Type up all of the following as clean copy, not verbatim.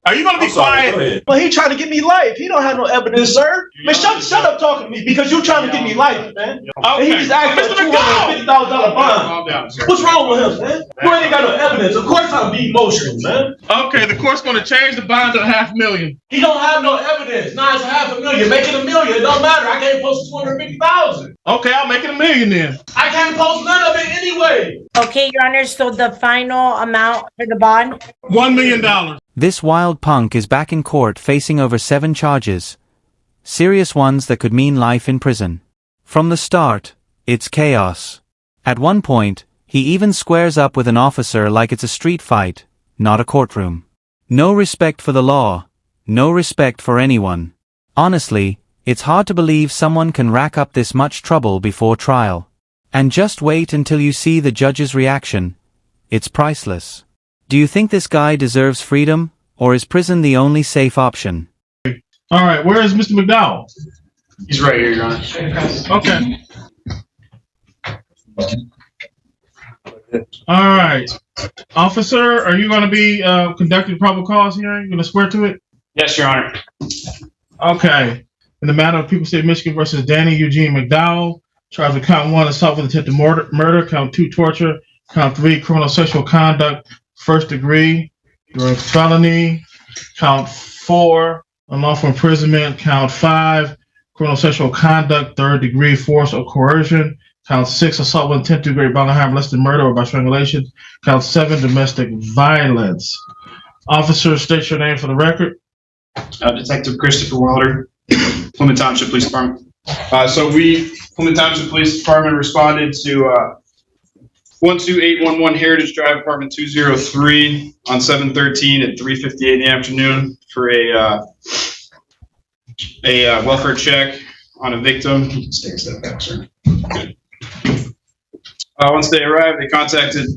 Are you going to be quiet? But he trying to get me life. He don't have no evidence, sir. Man, shut up talking to me because you trying to get me life, man. Okay. And he just asked for a $250,000 bond. What's wrong with him, man? You ain't got no evidence. Of course I'll be emotional, man. Okay, the court's going to change the bond to $500,000. He don't have no evidence. Now it's $500,000. Make it $1 million. It don't matter. I can't post $250,000. Okay, I'll make it $1 million then. I can't post none of it anyway. Okay, Your Honor, so the final amount for the bond? $1 million. This wild punk is back in court facing over 7 charges. Serious ones that could mean life in prison. From the start, it's chaos. At one point, he even squares up with an officer like it's a street fight, not a courtroom. No respect for the law. No respect for anyone. Honestly, it's hard to believe someone can rack up this much trouble before trial. And just wait until you see the judge's reaction. It's priceless. Do you think this guy deserves freedom, or is prison the only safe option? All right, where is Mr. McDowell? He's right here, Your Honor. Okay. All right. Officer, are you going to be conducting probable cause hearing? You going to swear to it? Yes, Your Honor. Okay. In the matter of People State of Michigan versus Danny Eugene McDowell, charged with count 1, assault with attempted murder, count 2, torture, count 3, criminal sexual conduct, first degree, during felony, count 4, unlawful imprisonment, count 5, criminal sexual conduct, third degree, force or coercion, count 6, assault with intent to create bodily harm less than murder or by strangulation, count 7, domestic violence. Officer, state your name for the record. Detective Christopher Wilder, Plymouth Township Police Department. Plymouth Township Police Department responded to 12811 Heritage Drive, apartment 203 on 7/13 at 3:58 in the afternoon for a welfare check on a victim. You can take a step back, sir. Good. Once they arrived, they contacted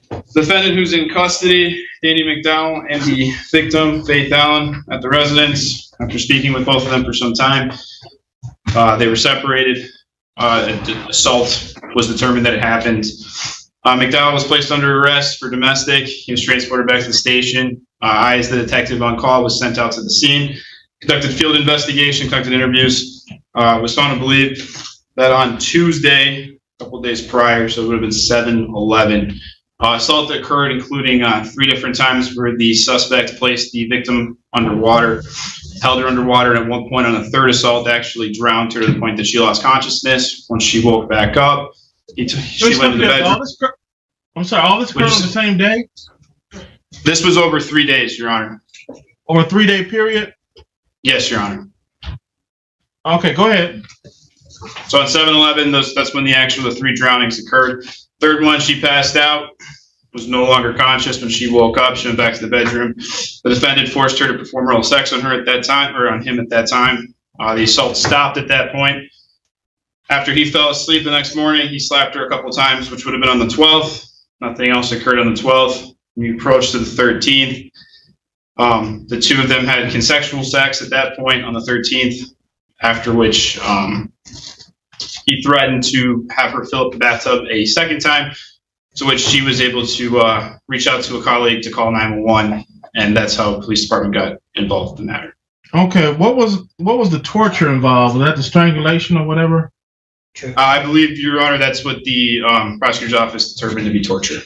the defendant who's in custody, Danny McDowell, and the victim, Faith Allen, at the residence. After speaking with both of them for some time, they were separated. Assault was determined that it happened. McDowell was placed under arrest for domestic. He was transported back to the station. I, as the detective on call, was sent out to the scene, conducted field investigation, conducted interviews, was found to believe that on Tuesday, a couple of days prior, so it would have been 7/11, assault occurred, including 3 different times where the suspect placed the victim underwater, held her underwater, and at one point on a third assault actually drowned her to the point that she lost consciousness. Once she woke back up, she went to the bedroom. All this occurred on the same day? This was over 3 days, Your Honor. Over a 3-day period? Yes, Your Honor. Okay, go ahead. So on 7/11, that's when the 3 drownings occurred. Third one, she passed out, was no longer conscious. When she woke up, she went back to the bedroom. The defendant forced her to perform oral sex on her at that time, or on him at that time. The assault stopped at that point. After he fell asleep the next morning, he slapped her a couple times, which would have been on the 12th. Nothing else occurred on the 12th. We approached to the 13th. The 2 of them had consensual sex at that point on the 13th, after which he threatened to have her fill up the bathtub a second time, to which she was able to reach out to a colleague to call 911, and that's how the police department got involved in the matter. Okay, what was the torture involved? Was that the strangulation or whatever? I believe, Your Honor, that's what the prosecutor's office determined to be torture.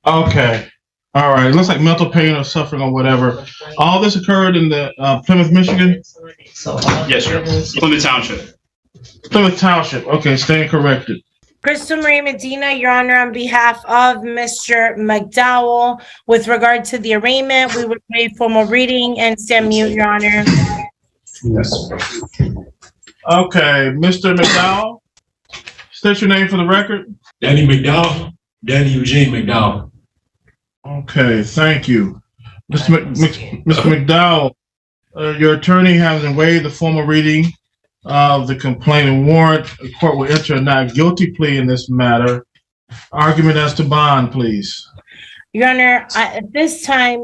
Okay. All right. It looks like mental pain or suffering or whatever. All this occurred in the Plymouth, Michigan? Yes, Your Honor. Plymouth Township. Plymouth Township. Okay, stand corrected. Crystal Marie Medina, Your Honor, on behalf of Mr. McDowell, with regard to the arraignment, we would waive formal reading and stand mute, Your Honor. Yes. Okay, Mr. McDowell, state your name for the record. Danny McDowell, Danny Eugene McDowell. Okay, thank you. Mr. McDowell, your attorney having waived the formal reading of the complaint and warrant, the court will enter a not guilty plea in this matter. Argument as to bond, please. Your Honor, at this time,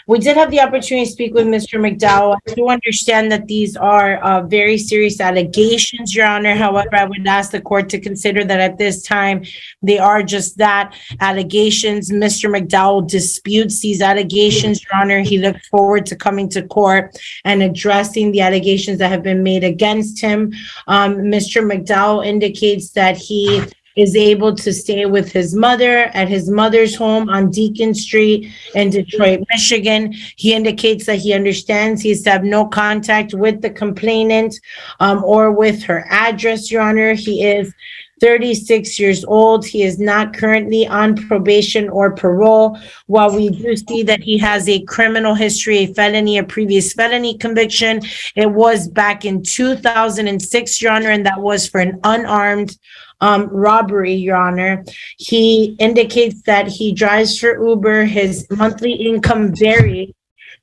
We did have the opportunity to speak with Mr. McDowell. I do understand that these are very serious allegations, Your Honor. However, I would ask the court to consider that at this time, they are just that, allegations. Mr. McDowell disputes these allegations, Your Honor. He looks forward to coming to court and addressing the allegations that have been made against him. Mr. McDowell indicates that he is able to stay with his mother at his mother's home on Deacon Street in Detroit, Michigan. He indicates that he understands he is to have no contact with the complainant or with her address, Your Honor. He is 36 years old. He is not currently on probation or parole. While we do see that he has a criminal history, a felony, a previous felony conviction, it was back in 2006, Your Honor, and that was for an unarmed robbery, Your Honor. He indicates that he drives for Uber. His monthly income varies,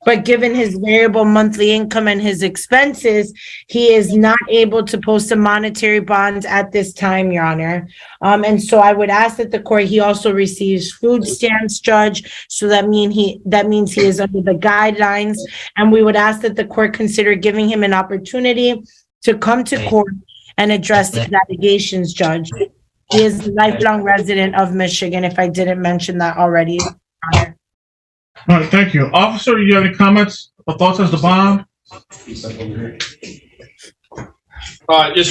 but given his variable monthly income and his expenses, he is not able to post a monetary bond at this time, Your Honor. And so I would ask that the court, he also receives food stamps, Judge. So that means he is under the guidelines. And we would ask that the court consider giving him an opportunity to come to court and address these allegations, Judge. He is a lifelong resident of Michigan, if I didn't mention that already, Your Honor. All right, thank you. Officer, you have any comments or thoughts as to bond? Just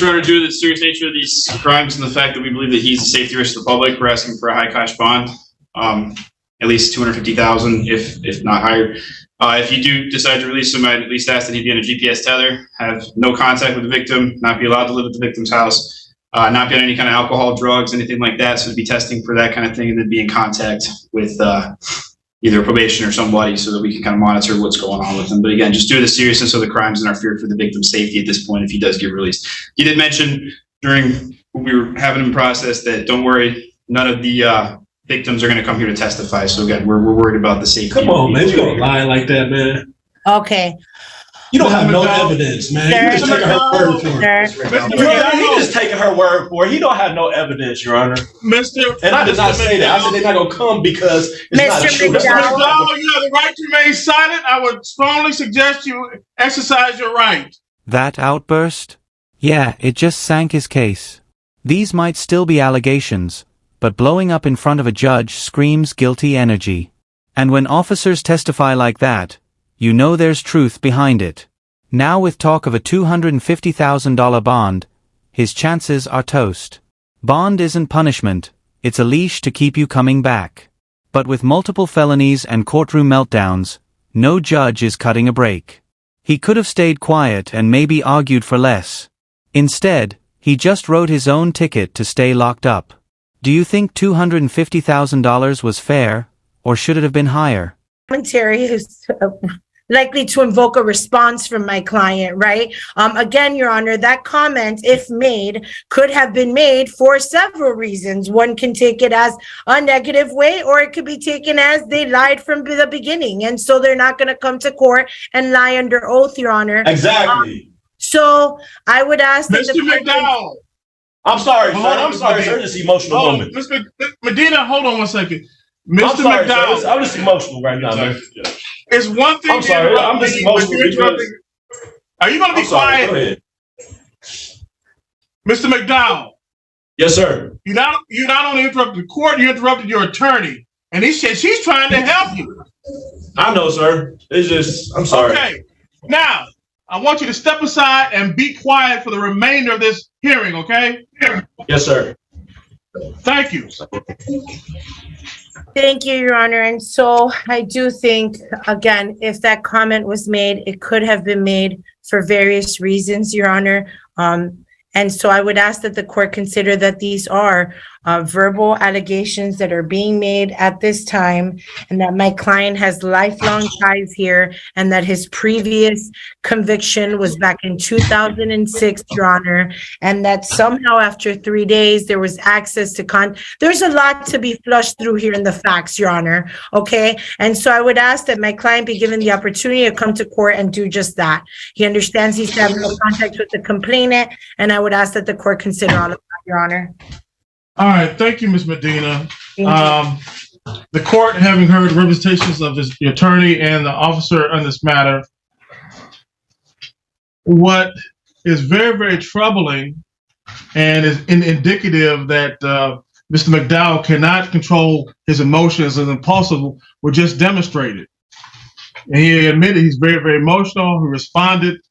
Your Honor, due to the serious nature of these crimes and the fact that we believe that he's a safety risk to the public, we're asking for a high cash bond, at least $250,000, if not higher. If you do decide to release him, I'd at least ask that he be on a GPS tether, have no contact with the victim, not be allowed to live at the victim's house, not be on any kind of alcohol, drugs, anything like that. So to be testing for that kind of thing, and then be in contact with either probation or somebody so that we can kind of monitor what's going on with him. But again, just due to the seriousness of the crimes and our fear for the victim's safety at this point, if he does get released. He did mention during when we were having him process that don't worry, none of the victims are going to come here to testify. So again, we're worried about the safety. Come on, man. You don't lie like that, man. Okay. You don't have no evidence, man. You just taking her word for it. He just taking her word for it. He don't have no evidence, Your Honor. And I did not say that. I said they're not going to come because it's not true. Mr. McDowell, you have the right to remain silent. I would strongly suggest you exercise your right. That outburst? Yeah, it just sank his case. These might still be allegations, but blowing up in front of a judge screams guilty energy. And when officers testify like that, you know there's truth behind it. Now with talk of a $250,000 bond, his chances are toast. Bond isn't punishment, it's a leash to keep you coming back. But with multiple felonies and courtroom meltdowns, no judge is cutting a break. He could have stayed quiet and maybe argued for less. Instead, he just wrote his own ticket to stay locked up. Do you think $250,000 was fair, or should it have been higher? Commentary is likely to invoke a response from my client, right? Again, Your Honor, that comment, if made, could have been made for several reasons. One can take it as a negative way, or it could be taken as they lied from the beginning, and so they're not going to come to court and lie under oath, Your Honor. Exactly. So I would ask that Mr. McDowell. I'm sorry, sir. I'm sorry, sir. This emotional moment. Mr. Medina, hold on one second. I'm Mr. sorry, McDowell. sir. I'm just emotional right now, man. It's one thing. I'm sorry. I'm just emotional. Are you going to be quiet? Go ahead. Mr. McDowell. Yes, sir. You not only interrupted the court, you interrupted your attorney. And he said she's trying to help you. I know, sir. It's just, I'm sorry. Okay. Now, I want you to step aside and be quiet for the remainder of this hearing, okay? Yes, sir. Thank you. Thank you, Your Honor. And so I do think, again, if that comment was made, it could have been made for various reasons, Your Honor. And so I would ask that the court consider that these are verbal allegations that are being made at this time, and that my client has lifelong ties here, and that his previous conviction was back in 2006, Your Honor, and that somehow after 3 days there was access to there's a lot to be flushed through here in the facts, Your Honor, okay? And so I would ask that my client be given the opportunity to come to court and do just that. He understands he's having no contact with the complainant, and I would ask that the court consider all of that, Your Honor. All right. Thank you, Ms. Medina. The court, having heard representations of the attorney and the officer on this matter, what is very, very troubling and is indicative that Mr. McDowell cannot control his emotions and impulsive were just demonstrated. And he admitted he's very, very emotional. He responded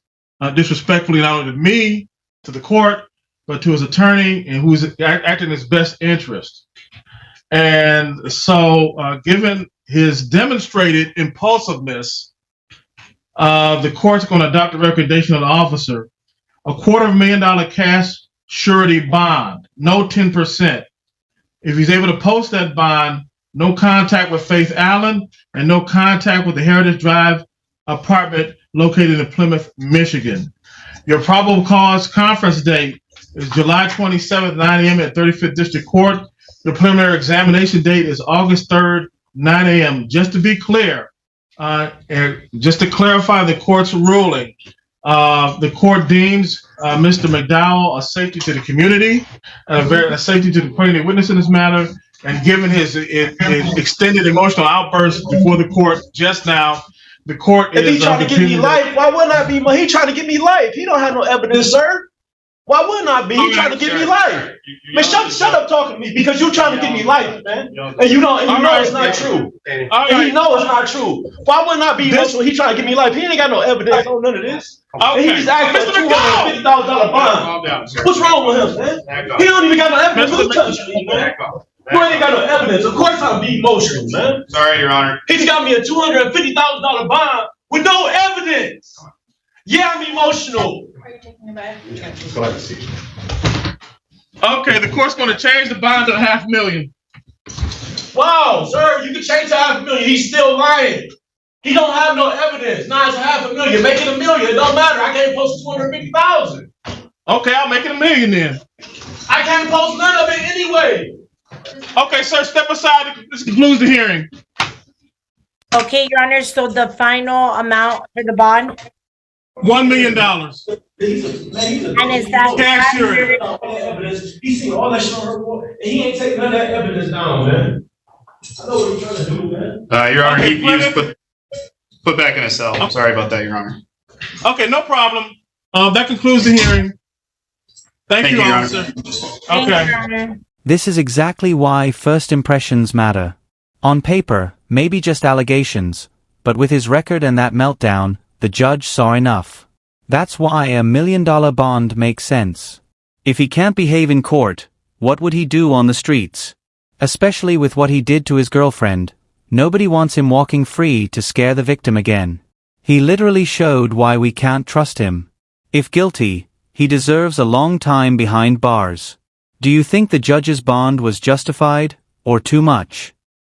disrespectfully not only to me, to the court, but to his attorney, and who's acting in his best interest. And so, given his demonstrated impulsiveness, the court's going to adopt the recommendation of the officer, a $250,000 cash surety bond, no 10%. If he's able to post that bond, no contact with Faith Allen and no contact with the Heritage Drive apartment located in Plymouth, Michigan. Your probable cause conference date is July 27th, 9 a.m. at 35th District Court. The preliminary examination date is August 3rd, 9 a.m. Just to be clear, and just to clarify the court's ruling, the court deems Mr. McDowell a safety to the community, a safety to the appointed witness in this matter, and given his extended emotional outburst before the court just now, the court if he trying to give me life, why wouldn't I be? He trying to give me life. He don't have no evidence, sir. Why wouldn't I be? He trying to give me life. Man, shut up talking to me because you trying to give me life, man. And you know it's not true. And you know it's not true. Why wouldn't I be emotional? He trying to give me life. He ain't got no evidence on none of this. And he just asked for a $250,000 bond. What's wrong with him, man? He don't even got no evidence. Who's touching me, man? You ain't got no evidence. Of course I'm be emotional, man. Sorry, Your Honor. He just got me a $250,000 bond with no evidence. Yeah, I'm emotional. Okay, the court's going to change the bond to $500,000. Wow, sir, you can change to $500,000. He's still lying. He don't have no evidence. Now it's $500,000. Make it $1 million. It don't matter. I can't post $250,000. Okay, I'll make it $1 million then. I can't post none of it anyway. Okay, sir, step aside. This concludes the hearing. Okay, Your Honor, so the final amount for the bond? $1 million. And is that Cash surety. He seen all that shit on her report, and he ain't taking none of that evidence down, man. I know what he's trying to do, man. Your Honor, Okay, he was put back in a cell. I'm sorry about that, Your Honor. Okay, no problem. That concludes the hearing. Thank you, Your officer. Thank you, Okay. Your Honor. This is exactly why first impressions matter. On paper, maybe just allegations, but with his record and that meltdown, the judge saw enough. That's why a $1 million bond makes sense. If he can't behave in court, what would he do on the streets? Especially with what he did to his girlfriend, nobody wants him walking free to scare the victim again. He literally showed why we can't trust him. If guilty, he deserves a long time behind bars. Do you think the judge's bond was justified, or too much?